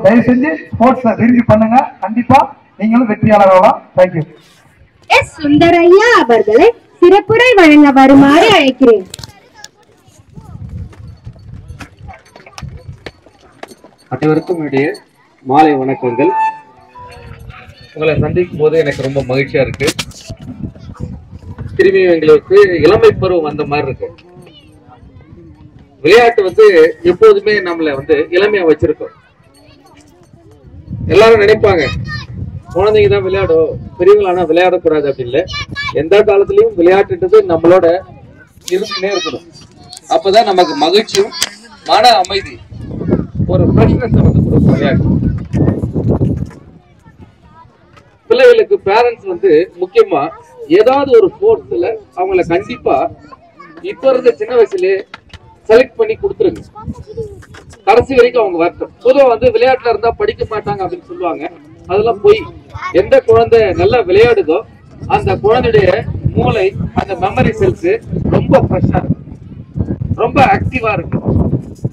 தயவு செஞ்சு ஸ்போர்ட்ஸ்ல விரும்பி பண்ணுங்க, கண்டிப்பா நீங்களும் வெற்றியாளர் ஆகலாம். தேங்க்யூ. எஸ் சுந்தரையா அவர்களை சிறப்புரை வழங்க வருமாறு அழைக்கிறேன். அனைவருக்கும் என்னுடைய மாலை வணக்கங்கள். உங்களை சந்திக்கும் போது எனக்கு ரொம்ப மகிழ்ச்சியா இருக்கு. திரும்பி எங்களுக்கு இளமை பருவம் வந்த மாதிரி இருக்கு. விளையாட்டு எப்போதுமே நம்மள இளமையா வச்சிருக்கோம். எல்லாரும் நினைப்பாங்க குழந்தைங்க தான் விளையாடும், பெரியவங்களானா விளையாடக்கூடாது அப்படின்னு. எந்த காலத்திலயும் விளையாட்டுன்றது நம்மளோட இருந்துனே இருக்கணும். அப்பதான் நமக்கு மகிழ்ச்சியும் மன அமைதி ஒரு ஃப்ரெஷ்னஸ் கொடுக்கும் விளையாட்டு. பிள்ளைகளுக்கு பேரண்ட்ஸ் முக்கியமா ஏதாவது ஒரு ஸ்போர்ட்ஸ்ல அவங்கள கண்டிப்பா இப்ப இருந்த சின்ன வயசுல செலக்ட் பண்ணி கொடுத்துருங்க. கடைசி வரைக்கும் அவங்க வரட்டும். பொதுவா விளையாட்டுல இருந்தா படிக்க மாட்டாங்க அப்படின்னு சொல்லுவாங்க. அதெல்லாம் போய் எந்த குழந்தை நல்லா விளையாடுதோ அந்த குழந்தையுடைய மூளை, அந்த மெமரி செல்ஸ் ரொம்ப ஃப்ரெஷ்ஷா இருக்கும், ரொம்ப ஆக்டிவா இருக்கும்.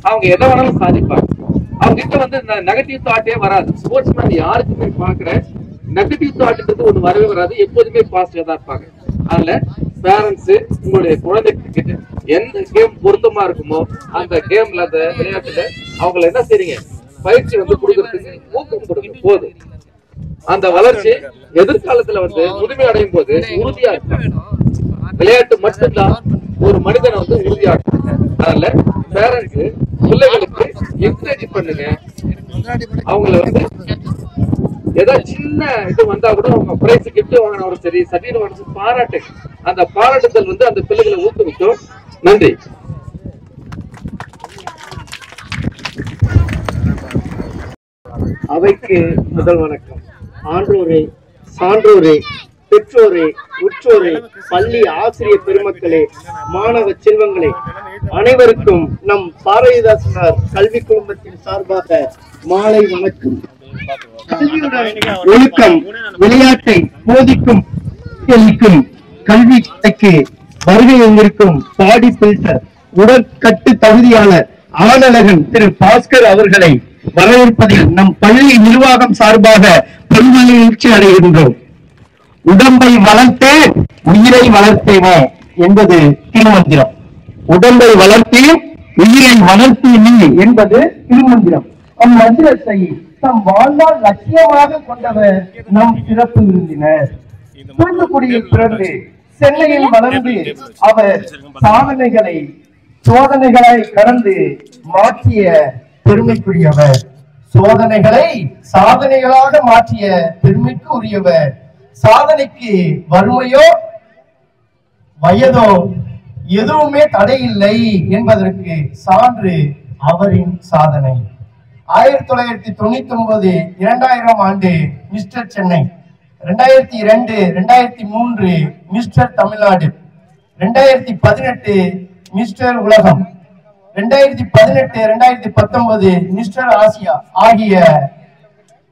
அவங்க எதை வேணாலும் சாதிப்பாங்க. அவங்க கிட்ட இந்த நெகட்டிவ் தாட்டே வராது. ஸ்போர்ட்ஸ் மேன் யாருக்குமே பாக்குற நெகட்டிவ் தாட்ன்றது ஒண்ணு வரவே வராது. எப்போதுமே பாசிட்டிவா தான் இருப்பாங்க. அதனால பேரண்ட்ஸ் உங்களுடைய குழந்தைகிட்ட எந்த கேம் பொருத்தமா இருக்குமோ அந்த கேம்ல, அந்த விளையாட்டுல அவங்களை என்ன செய்றீங்க, பயிற்சி கொடுக்கறதுக்கு ஊக்கம் கொடுங்க. போதும். அந்த வளர்ச்சி எதிர்காலத்துல முதுமை அடையும் போது உறுதியா இருக்கும். விளையாட்டு மட்டும்தான் ஒரு மனிதனை உறுதியா இருக்கும். அதனால பேரண்ட்ஸ் பிள்ளைகளுக்கு என்கரேஜ் பண்ணுங்க. அவங்கள ஏதாவது சின்ன இது வந்தா கூட அவங்க பிரைஸ் கிஃப்ட் வாங்கினவரும் சரி, சர்டிஃபிகேட் பாராட்டு. அந்த பாராட்டுதல் அந்த பிள்ளைகளை ஊக்குவிக்கும். நன்றி. அவைக்கு முதல் வணக்கம். ஆன்றோரே, சான்றோரே, பெற்றோரே, உற்றோரே, பள்ளி ஆசிரியர் பெருமக்களே, மாணவ செல்வங்களே, அனைவருக்கும் நம் பாரதிதாசனார் கல்வி குழுமத்தின் சார்பாக மாலை வணக்கம். ஒழுக்கம் விளையாட்டை போதிக்கும் கல்விக்கு வருகை வந்திருக்கும் பாடி பில்டர் உடற்கட்டு தகுதியாளர் ஆனழகன் திரு பாஸ்கர் அவர்களை வரவேற்பதில் நம் பள்ளி நிர்வாகம் சார்பாக பெருமகிழ்ச்சி அடைகின்றோம். உடம்பை வளர்த்து உயிரை வளர்த்தேனே என்பது திருமந்திரம். உடம்பை வளர்த்து உயிரை வளர்த்தேனே என்பது திருமந்திரம். அம்மந்திரத்தை தம் வாழ்நாள் லட்சியமாக கொண்டவர் நம் சிறப்பு விருந்தினர். தூத்துக்குடியில் பிறந்து சென்னையில் வளர்ந்து அவர் சோதனைகளை கடந்து மாற்றிய பெருமைக்குரியவர். சோதனைகளை சாதனைகளாக மாற்றிய பெருமைக்கு உரியவர். சாதனைக்கு வறுமையோ வயதோ எதுவுமே தடையில்லை என்பதற்கு சான்று அவரின் சாதனை. 1999 2000 ஆண்டு mister Chennai, 2002 2003 mister Tamil Nadu, 2018 mister உலகம், 2018 2019 மிஸ்டர் ஆசியா ஆகிய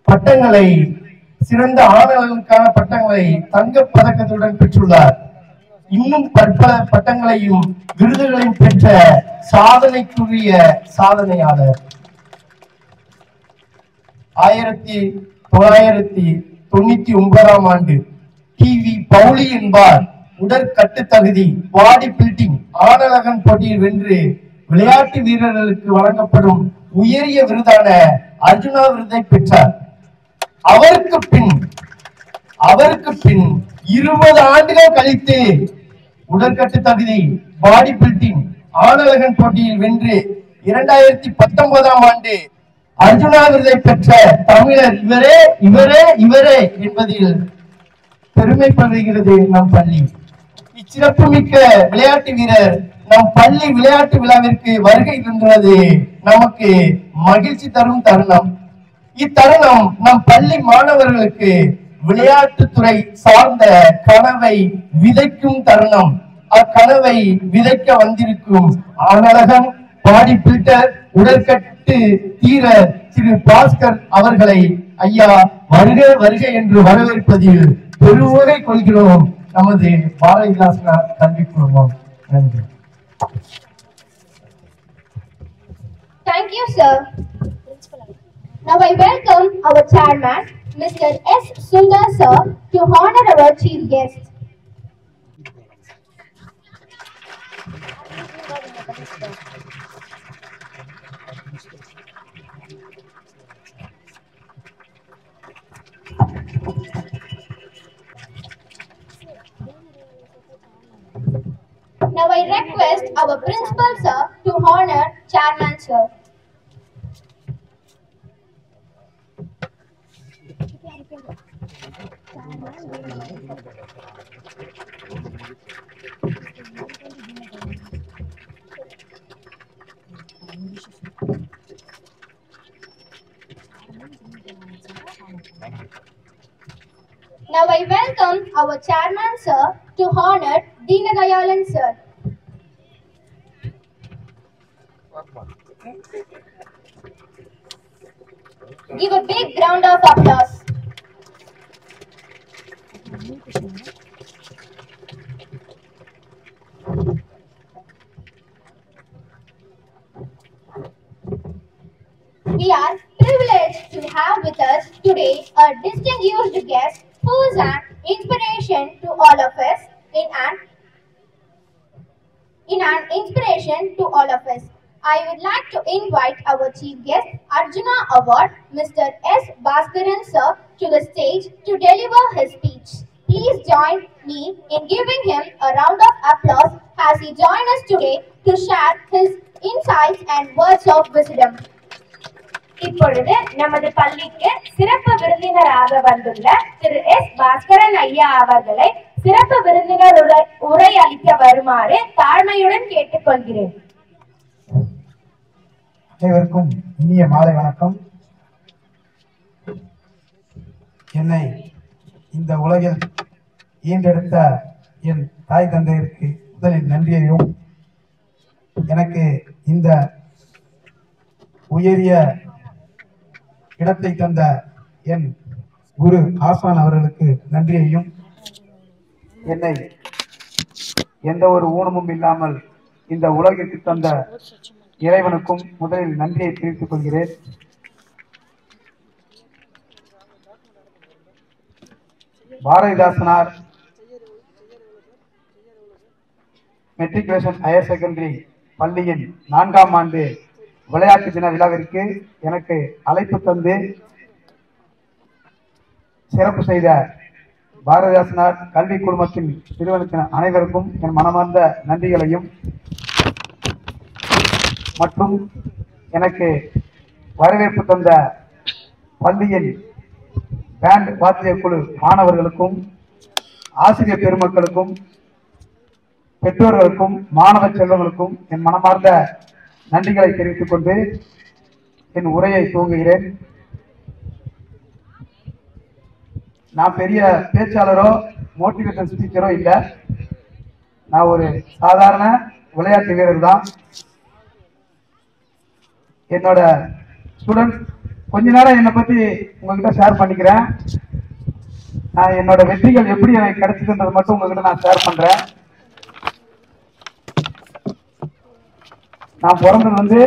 பட்டங்களை, சிறந்த ஆணவர்களுக்கான பட்டங்களை தங்க பதக்கத்துடன் பெற்றுள்ளார். இன்னும் பற்பல பட்டங்களையும் விருதுகளையும் பெற்ற சாதனைக்குரிய சாதனையாளர். 1999 ஆண்டு டிவி பவுலி என்பார் உடற்கட்டு தகுதி பாடி பில்டிங் ஆனழகன் போட்டியில் வென்று விளையாட்டு வீரர்களுக்கு வழங்கப்படும் உயரிய விருதான அர்ஜுனா விருதை பெற்றார். அவருக்கு பின் 20 ஆண்டுகள் கழித்து உடற்கட்டு தகுதி பாடி பில்டிங் ஆனழகன் போட்டியில் வென்று 2019 ஆண்டு அர்ஜுனா விருதை பெற்ற தமிழர் இவரே என்பதில் பெருமைப்படுகிறது நம் பள்ளி. இச்சிறப்பு மிக்க விளையாட்டு வீரர் நம் பள்ளி விளையாட்டு விழாவிற்கு வருகை தந்துள்ளது நமக்கு மகிழ்ச்சி தரும் தருணம். இத்தருணம் நம் பள்ளி மாணவர்களுக்கு விளையாட்டுத்துறை சார்ந்த கனவை விதைக்கும் தருணம். அக்கனவை விதைக்க வந்திருக்கும் ஆனழகன் பாடி பில்டர் உடற்கட்டு தீர திரு பாஸ்கர் அவர்களை ஐயா வருக என்று வரவேற்பதில் பெருவகை கொள்கிறோம் நமது பாரதிதாசனார் கல்வி குழுமம். நன்றி. Thank you, sir. Now I welcome our chairman, Mr. S. Sundar sir, to honor our chief guest. Now I request our principal sir to honor chairman sir. Now I welcome our chairman sir to honor Deenadayalan sir. Give a big round of applause. We are privileged to have with us today a distinguished guest who is an inspiration to all of us inspiration to all of us. I would like to invite our chief guest, Arjuna Award, Mr. S. Bhaskaran sir, to the stage to deliver his speech. Please join me in giving him a round of applause as he joins us today to share his insights and words of wisdom. இப்பொழுது நமது பள்ளிக்கு சிறப்பு விருந்தினராக வந்துள்ள திரு S Bhaskaran ஐயா அவர்களை சிறப்பு விருந்தினர் உரை அளிக்க வருமாறு தாழ்மையுடன் கேட்டுக்கொள்கிறேன். அனைவருக்கும் இனிய மாலை வணக்கம். என்னை இந்த உலகில் ஈண்டெடுத்த என் தாய் தந்தையருக்கு முதலில் நன்றியையும், எனக்கு இந்த உயரிய இடத்தை தந்த என் குரு ஆசான் அவர்களுக்கு நன்றியையும், என்னை எந்த ஒரு ஊனமும் இல்லாமல் இந்த உலகிற்கு தந்த இறைவனுக்கும் முதலில் நன்றியை தெரிவித்துக் கொள்கிறேன். பாரதிதாசனார் மெட்ரிகுலேஷன் ஹையர் செகண்டரி பள்ளியின் 4ஆம் ஆண்டு விளையாட்டு தின விழாவிற்கு எனக்கு அழைப்பு தந்து சிறப்பு செய்த பாரதிதாசனார் கல்வி குழுமத்தின் நிறுவனத்தின் அனைவருக்கும் என் மனமார்ந்த நன்றிகளையும், மற்றும் எனக்கு வரவேற்பு தந்த பள்ளியின் பேண்ட் வாத்திய குழு மாணவர்களுக்கும், ஆசிரியர் பெருமக்களுக்கும், பெற்றோர்களுக்கும், மாணவ செல்வங்களுக்கும் என் மனமார்ந்த நன்றிகளை தெரிவித்துக் கொண்டு என் உரையை துவங்குகிறேன். நான் பெரிய பேச்சாளரோ மோட்டிவேஷன் ஸ்பீக்கரோ இல்லை. நான் ஒரு சாதாரண விளையாட்டு வீரர் தான். என்னோட ஸ்டூடெண்ட் கொஞ்ச நேரம் என்னை பத்தி உங்ககிட்ட ஷேர் பண்ணிக்கிறேன். நான் என்னோட வெற்றிகள் எப்படி எனக்கு கிடைச்சதுன்றது மட்டும் உங்ககிட்ட நான் ஷேர் பண்றேன். நான் பிறந்தது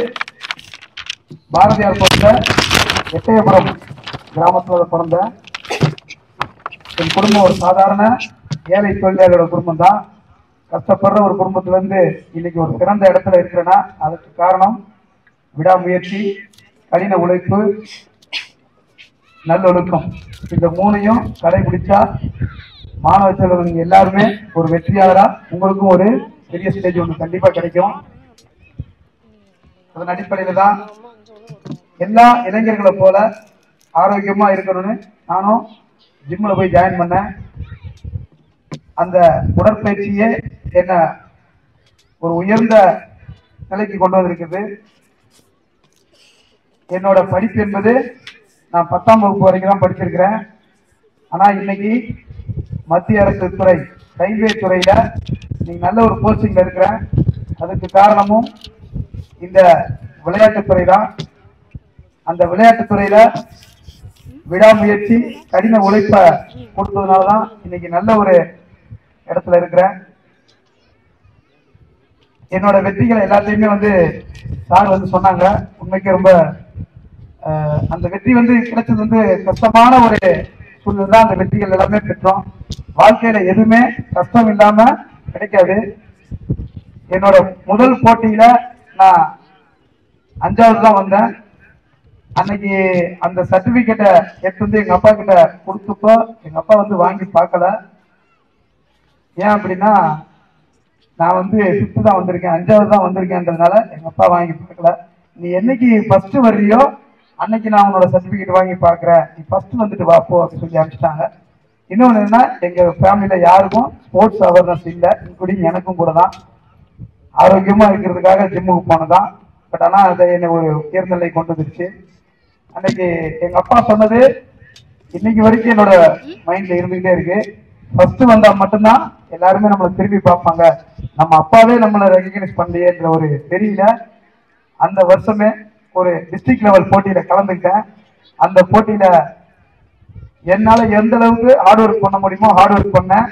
பாரதியார் பிறந்த எட்டயபுரம் கிராமத்தில் பிறந்தேன். என் குடும்பம் ஒரு சாதாரண ஏழை தொழிலாளியோட குடும்பம் தான். கஷ்டப்படுற ஒரு குடும்பத்திலிருந்து இன்னைக்கு ஒரு சிறந்த இடத்துல இருக்கிறேன்னா அதுக்கு காரணம் விடாமுயற்சி, கடின உழைப்பு, நல்லொழுக்கம். இந்த மூணையும் கடைபிடிச்சா மாணவ செல்வங்க எல்லாருமே ஒரு வெற்றியாளரா உங்களுக்கும் ஒரு பெரிய ஸ்டேஜ் ஒன்று கண்டிப்பா கிடைக்கும். அதன் அடிப்படையில தான் எல்லா இளைஞர்களை போல ஆரோக்கியமா இருக்கணும்னு நானும் ஜிம்ல போய் ஜாயின் பண்ணேன். அந்த உடற்பயிற்சியே என்ன ஒரு உயர்ந்த நிலைக்கு கொண்டு வந்திருக்குது. என்னோட படிப்பு என்பது நான் 10ஆம் வகுப்பு வரைக்கும் தான் படிச்சிருக்கிறேன். ஆனா இன்னைக்கு மத்திய அரசு துறை ரயில்வே துறையில நீங்க நல்ல ஒரு போஸ்டிங்ல இருக்கிறேன். அதுக்கு காரணமும் இந்த விளையாட்டுத்துறை தான். அந்த விளையாட்டுத்துறையில விடாமுயற்சி, கடின உழைப்ப கொடுத்ததுனாலதான் இன்னைக்கு நல்ல ஒரு இடத்துல இருக்கிறேன். என்னோட வெற்றிகளை எல்லாத்தையுமே சார் சொன்னாங்க. உண்மைக்கு ரொம்ப அந்த வெற்றி வந்து கிடைச்சது வந்து கஷ்டமான ஒரு சூழ்நிலை தான். அந்த வெற்றிகள் எல்லாமே பெற்றோம். வாழ்க்கையில எதுவுமே கஷ்டம் இல்லாம கிடைக்காது. என்னோட முதல் போட்டியில நான் 5வது தான் வந்தேன். அன்னைக்கு அந்த சர்டிபிகேட்டை எடுத்து வந்து எங்க அப்பா கிட்ட கொடுத்தப்போ எங்க அப்பா வந்து வாங்கி பார்க்கல. ஏன் அப்படின்னா நான் வந்து 5th தான் வந்திருக்கேன், 5வது தான் வந்திருக்கேன்றதுனால எங்க அப்பா வாங்கி பார்க்கல. நீ என்னைக்கு ஃபர்ஸ்ட் வர்றியோ அன்னைக்கு நான் உன்னோட சர்டிபிகேட் வாங்கி பார்க்குறேன், நீ ஃபர்ஸ்ட் வந்துட்டு வா போ அப்படின்னு சொல்லி அனுப்பிச்சிட்டாங்க. இன்னொன்று என்னன்னா, எங்க ஃபேமிலியில யாருக்கும் ஸ்போர்ட்ஸ் அவேர்னஸ் இல்லை, இன்க்ளூடிங் எனக்கும் கூட தான். ஆரோக்கியமா இருக்கிறதுக்காக ஜிம்முக்கு போனதான். பட் ஆனால் அதை என்னை ஒரு உயர்நிலை கொண்டு வந்துருச்சு. அன்னைக்கு எங்க அப்பா சொன்னது இன்னைக்கு வரைக்கும் என்னோட மைண்ட்ல இருந்துகிட்டே இருக்கு. ஃபர்ஸ்ட் வந்தா மட்டும்தான் எல்லாருமே நம்மளை திரும்பி பார்ப்பாங்க, நம்ம அப்பாவே நம்மளை ரெகக்னைஸ் பண்ணலையேன்ற ஒரு தெரியல. அந்த வருஷமே ஒரு டிஸ்ட்ரிக்ட் லெவல் போட்டியில கலந்துக்கிட்டேன். அந்த போட்டியில என்னால எந்த அளவுக்கு ஹார்ட் ஒர்க் பண்ண முடியுமோ ஹார்ட் ஒர்க் பண்ணேன்.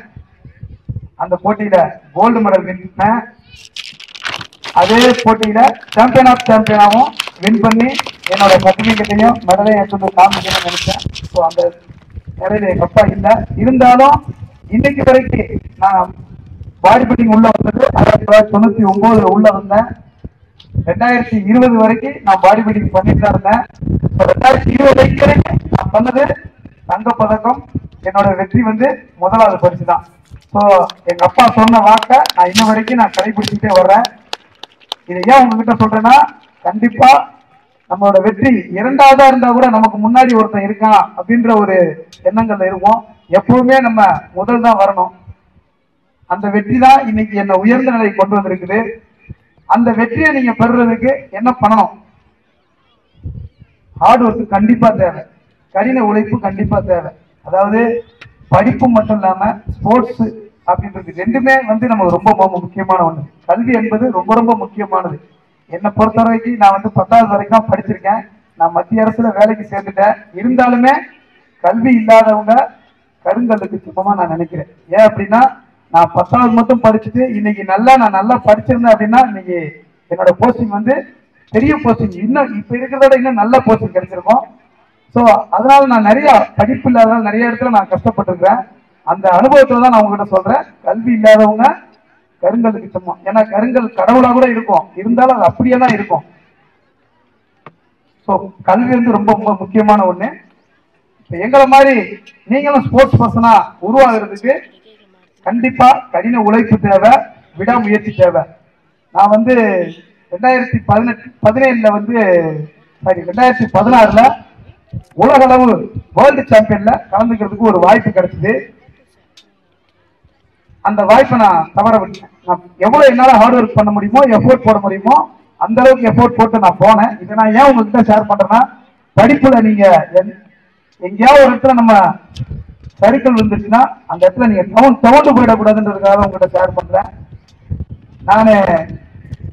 அந்த போட்டியில கோல்டு மெடல் வின் பண்ணேன். அதே போட்டியில சாம்பியன் ஆஃப் சாம்பியனாகவும் வின் பண்ணி என்னோட சர்டிபிகேட்டையும் மெடலையும் எடுத்து காமிக்கணும்னு நினைச்சேன். ஸோ அந்த நிறைய எங்க அப்பா இல்லை. இருந்தாலும் இன்னைக்கு வரைக்கும் நான் பாடி பில்டிங் உள்ள வந்தது 1999 உள்ள வந்தேன். 2020 வரைக்கும் நான் பாடி பில்டிங் பண்ணிட்டு தான் இருந்தேன். 2020 வரைக்கும் நான் பண்ணது தங்கப்பதக்கம். என்னோட வெற்றி வந்து 1வது பரிசு தான். ஸோ எங்க அப்பா சொன்ன வாக்கை நான் இன்ன வரைக்கும் நான் கடைபிடிச்சுட்டே வர்றேன். இதை ஏன் உங்ககிட்ட சொல்றேன்னா, கண்டிப்பா நம்மளோட வெற்றி 2வதா இருந்தா கூட நமக்கு முன்னாடி ஒருத்தன் இருக்கான் அப்படின்ற ஒரு எண்ணங்கள்ல இருக்கும். எப்பவுமே நம்ம முதல் தான் வரணும். அந்த வெற்றி தான் இன்னைக்கு என்ன உயர்ந்த நிலை கொண்டு வந்திருக்குது. அந்த வெற்றியை நீங்க பெறுறதுக்கு என்ன பண்ணணும்? ஹார்ட் ஒர்க் கண்டிப்பா தேவை, கடின உழைப்பு கண்டிப்பா தேவை. அதாவது படிப்பு மட்டும் இல்லாம ஸ்போர்ட்ஸ் அப்படின்றது ரெண்டுமே வந்து நமக்கு ரொம்ப முக்கியமான ஒண்ணு. கல்வி என்பது ரொம்ப ரொம்ப முக்கியமானது. என்னை பொறுத்த வரைக்கும் நான் வந்து 10வது வரைக்கும் தான் படிச்சிருக்கேன். நான் மத்திய அரசுல வேலைக்கு சேர்ந்துட்டேன். இருந்தாலுமே கல்வி இல்லாதவங்க கருங்கல்லுக்கு சுத்தமா நான் நினைக்கிறேன். ஏன் அப்படின்னா, நான் 10வது மட்டும் படிச்சுட்டு இன்னைக்கு நான் நல்லா படிச்சிருந்தேன் அப்படின்னா இன்னைக்கு என்னோட போஸ்டிங் வந்து பெரிய போஸ்டிங், இன்னும் இப்ப இருக்கிறத விட இன்னும் நல்ல போஸ்டிங் கிடைச்சிருக்கும். ஸோ அதனால நான் நிறைய படிப்பு இல்லாதனால நிறைய இடத்துல நான் கஷ்டப்பட்டிருக்கிறேன். அந்த அனுபவத்துல தான் நான் உங்ககிட்ட சொல்றேன், கல்வி இல்லாதவங்க கருங்கல்லுக்கு சமம். ஏன்னா கருங்கல் கடவுளா கூட இருக்கும், இருந்தாலும் அது அப்படியே தான் இருக்கும். ஸோ கல்வி வந்து ரொம்ப ரொம்ப முக்கியமான ஒண்ணு. எங்களை மாதிரி நீங்களும் ஸ்போர்ட்ஸ் பர்சனா உருவாகிறதுக்கு கண்டிப்பா கடின உழைப்பு தேவை, விடாமுயற்சி தேவை. நான் வந்து 2017 வந்து 2016 உலக அளவு வேர்ல்டு சாம்பியன்ல கலந்துக்கிறதுக்கு ஒரு வாய்ப்பு கிடைச்சது. அந்த வாய்ப்பை நான் தவற விட்டேன். நான் எவ்வளவு என்னால ஹார்ட் ஒர்க் பண்ண முடியுமோ, எஃபோர்ட் போட முடியுமோ அந்த அளவுக்கு எஃபோர்ட் போட்டு நான் போனேன். இதை நான் ஏன் உங்ககிட்ட ஷேர் பண்றேன்னா, படிப்புல நீங்க எங்கேயாவது ஒரு இடத்துல நம்ம சறுக்கல் வந்துச்சுன்னா அந்த இடத்துல நீங்க தவண்டு போயிடக்கூடாதுன்றதுக்காக உங்ககிட்ட ஷேர் பண்றேன். நான்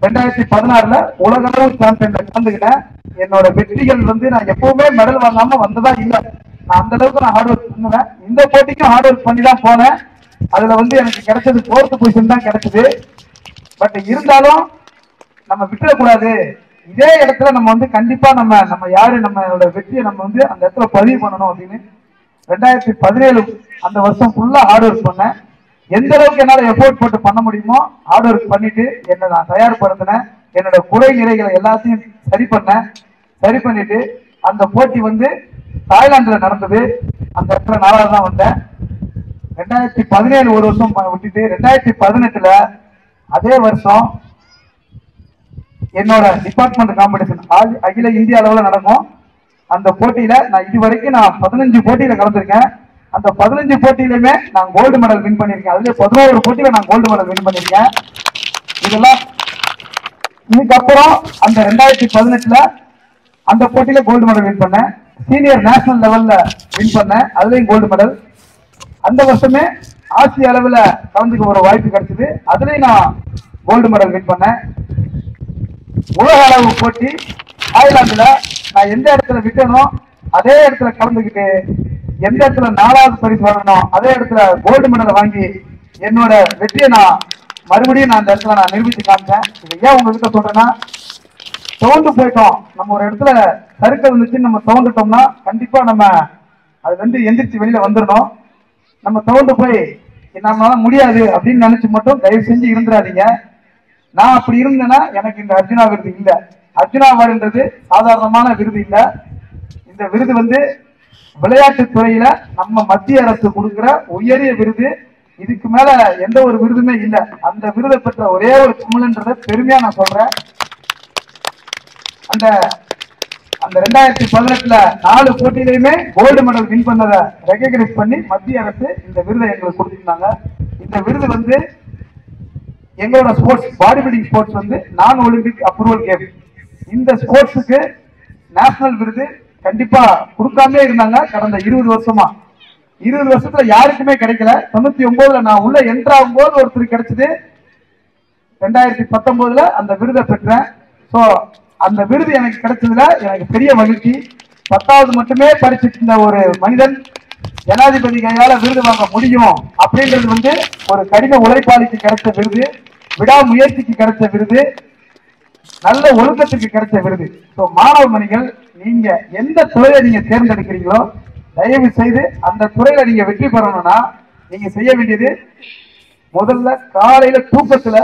2016 உலக அளவு சாம்பியன்ல கலந்துக்கிட்டேன். என்னோட வெற்றிகள் வந்து நான் எப்பவுமே மெடல் வாங்காம வந்ததா இல்லை. நான் அந்த அளவுக்கு நான் ஹார்ட் ஒர்க் பண்ணுவேன். இந்த போட்டிக்கும் ஹார்ட் ஒர்க் பண்ணி தான் போனேன். அதுல வந்து எனக்கு கிடைச்சது 4th பொசிஷன் தான் கிடைச்சது. பட் இருந்தாலும் நம்ம விட்டுறக்கூடாது. இதே இடத்துல நம்ம வந்து கண்டிப்பா நம்ம யாரு நம்மளோட வெற்றியை நம்ம வந்து அந்த இடத்துல பதிவு பண்ணணும் அப்படின்னு 2017 அந்த வருஷம் ஃபுல்லா ஹார்ட் ஒர்க் பண்ணேன். எந்த அளவுக்கு என்னால எஃபோர்ட் போட்டு பண்ண முடியுமோ ஹார்ட் ஒர்க் பண்ணிட்டு என்னை நான் தயார்படுத்தினேன். என்னோட குறை நிறைகளை எல்லாத்தையும் சரி பண்ணிட்டு அந்த போட்டி வந்து தாய்லாந்துல நடந்தது. அந்த இடத்துல 4வது தான் வந்தேன். 2017 ஒரு வருஷம் விட்டுட்டு 2018 அதே வருஷம் என்னோட டிபார்ட்மெண்ட் காம்படிஷன் அகில இந்திய அளவுல நடக்கும். அந்த போட்டியில நான் இதுவரைக்கும் 15 போட்டியில கலந்துருக்கேன். அந்த 15 போட்டியிலுமே நான் கோல்டு மெடல் வின் பண்ணிருக்கேன். அதுல 11 போட்டியில நான் கோல்டு மெடல் வின் பண்ணிருக்கேன். இதெல்லாம் இதுக்கப்புறம் அந்த 2018 அந்த போட்டியில கோல்டு மெடல் வின் பண்ணேன். சீனியர் நேஷனல் லெவல்ல வின் பண்ணேன், அதுலயும் கோல்டு மெடல். அந்த வருஷமே ஆசிய அளவுல கலந்துக்க ஒரு வாய்ப்பு கிடைச்சது, அதுலயும் நான் கோல்டு மெடல் வின் பண்ணேன். உலக அளவு போட்டி தாய்லாந்துல நான் எந்த இடத்துல விட்டனோ அதே இடத்துல கலந்துக்கிட்டு எந்த இடத்துல 4வது பரிசு வாங்கணும் அதே இடத்துல கோல்டு மெடலை வாங்கி என்னோட வெற்றியை நான் மறுபடியும் அந்த இடத்துல நான் நிரூபித்து காமிச்சேன். இதை ஏன் உங்ககிட்ட சொல்றேன்னா, தோண்டு போயிட்டோம், நம்ம ஒரு இடத்துல சறுக்கல் இருந்துச்சு, நம்ம தோண்டுட்டோம்னா கண்டிப்பா நம்ம அது வந்து எந்திரிச்சு வெளியில வந்துடணும். நம்ம தோண்டு போய் நம்மளால முடியாது அப்படின்னு நினைச்சு மட்டும் தயவு செஞ்சு இருந்துடாதீங்க. நான் அப்படி இருந்தேன்னா எனக்கு இந்த அர்ஜுனா விருது இல்லை. அர்ஜுனா அவார்டுன்றது சாதாரணமான விருது இல்லை. இந்த விருது வந்து விளையாட்டு துறையில நம்ம மத்திய அரசு கொடுக்கிற உயரிய விருது. இதுக்கு மேல எந்த ஒரு விருதுமே இல்லை. அந்த விருதை பெற்ற ஒரே ஒரு தமிழன்றத பெருமையா நான் சொல்றேன். அந்த 2018 4 போட்டியிலையுமே கோல்டு மெடல் வின் பண்ணதை ரெகக்னைஸ் பண்ணி மத்திய அரசு இந்த விருதை எங்களுக்கு கொடுத்திருந்தாங்க. இந்த விருது வந்து எங்களோட ஸ்போர்ட்ஸ் பாடி பில்டிங் ஸ்போர்ட்ஸ் வந்து நான் ஒலிம்பிக் அப்ரூவல் கேம். இந்த ஸ்போர்ட்ஸுக்கு நேஷனல் விருது கண்டிப்பா கொடுக்காமலே இருந்தாங்க கடந்த 20 வருஷமா. 20 வருஷத்துல யாருக்குமே கிடைக்கல. 99 நான் உள்ள என்ட்ரு ஆகும்போது ஒருத்தர் கிடைச்சது. 2019 அந்த விருதை பெற்றேன். ஸோ அந்த விருது எனக்கு கிடைச்சதுல எனக்கு பெரிய மகிழ்ச்சி. 10வது மட்டுமே படிச்சுட்டு இருந்த ஒரு மனிதன் ஜனாதிபதி கையால விருது வாங்க முடியும் அப்படின்றது வந்து ஒரு கடின உழைப்பாளிக்கு கிடைச்ச விருது, விடாமுயற்சிக்கு கிடைச்ச விருது, நல்ல ஒழுக்கத்துக்கு கிடைச்ச விருது. ஸோ மாணவ மணிகள், நீங்க எந்த துறையை நீங்க தேர்ந்தெடுக்கிறீங்களோ தயவு செய்து அந்த துறையில நீங்க வெற்றி பெறணும்னா நீங்க செய்ய வேண்டியது முதல்ல காலையில தூக்கத்துல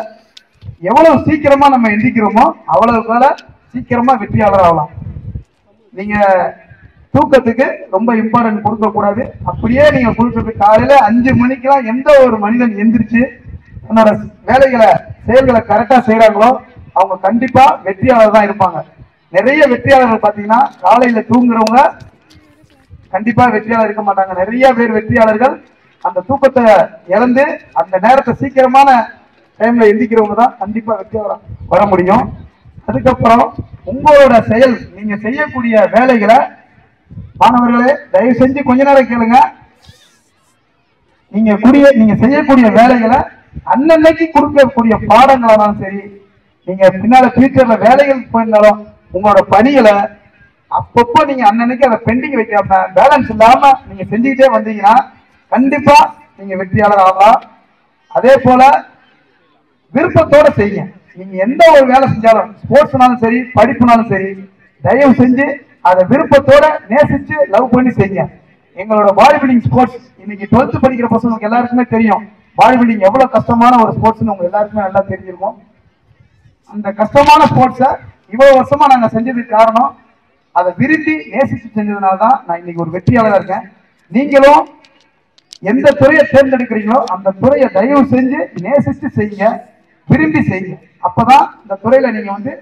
எவ்வளவு சீக்கிரமா நம்ம எந்திக்கிறோமோ அவ்வளவு சீக்கிரமா வெற்றியாளர் ஆகலாம். நீங்க தூக்கத்துக்கு ரொம்ப இம்பார்ட்டன்ட் கொடுக்க கூடாது. அப்படியே நீங்க கொடுக்கறது காலையில 5 மணிக்கெல்லாம் எந்த ஒரு மனிதன் எந்திரிச்சு தன்னோட வேலைகளை செயல்களை கரெக்டா செய்யறாங்களோ அவங்க கண்டிப்பா வெற்றியாளர் தான் இருப்பாங்க. நிறைய வெற்றியாளர்கள் பாத்தீங்கன்னா காலையில தூங்குறவங்க கண்டிப்பா வெற்றியாளர் இருக்க மாட்டாங்க. நிறைய பேர் வெற்றியாளர்கள் அந்த தூக்கத்தை இழந்து அந்த நேரத்தை சீக்கிரமான டைம்ல எந்திக்கிறவங்க தான் கண்டிப்பா வெற்றியாளர் வர முடியும். அதுக்கப்புறம் உங்களோட செயல், நீங்க செய்யக்கூடிய வேலைகளை மாணவர்களே தயவு செஞ்சு கொஞ்ச நேரம் கேளுங்க. நீங்க செய்யக்கூடிய வேலைகளை அன்னன்னைக்கு கொடுக்கக்கூடிய பாடங்களாலும் சரி, நீங்க பின்னால ஃபியூச்சர்ல வேலைகள் போயிருந்தாலும் உங்களோட பணிகளை அப்பப்போ நீங்க அன்னன்னைக்கு அதை பெண்டிங் வைக்காம பேலன்ஸ் இல்லாம நீங்க செஞ்சுக்கிட்டே வந்தீங்கன்னா கண்டிப்பா நீங்க வெற்றியாளர் ஆகலாம். அதே போல விருப்பத்தோட செய்யுங்க. நீங்க எந்த ஒரு வேலை செஞ்சாலும், ஸ்போர்ட்ஸ்னாலும் சரி படிப்புனாலும் சரி, தயவு செஞ்சு அதை விருப்பத்தோட நேசிச்சு லவ் பண்ணி செய்யுங்க. எங்களோட பாடி பில்டிங் ஸ்போர்ட்ஸ் இன்னைக்கு 12th படிக்கிற பசங்களுக்கு எல்லாருக்குமே தெரியும் பாடி பில்டிங் எவ்வளவு கஷ்டமான ஒரு ஸ்போர்ட்ஸ்னு உங்க எல்லாருக்குமே நல்லா தெரிஞ்சிருக்கும். அந்த கஷ்டமான ஸ்போர்ட்ஸை இவ்வளவு வருஷமா நாங்க செஞ்சதுக்கு காரணம் அதை விரும்பி நேசிச்சு செஞ்சதுனால தான் நான் இன்னைக்கு ஒரு வெற்றியாளராக இருக்கேன். நீங்களும் எந்த துறையை தேர்ந்தெடுக்கிறீங்களோ அந்த துறையை தயவு செஞ்சு நேசிச்சு செய்யுங்க, விரும்பி செய்யுங்க. அப்பதான் இந்த துறையில நீங்க வந்து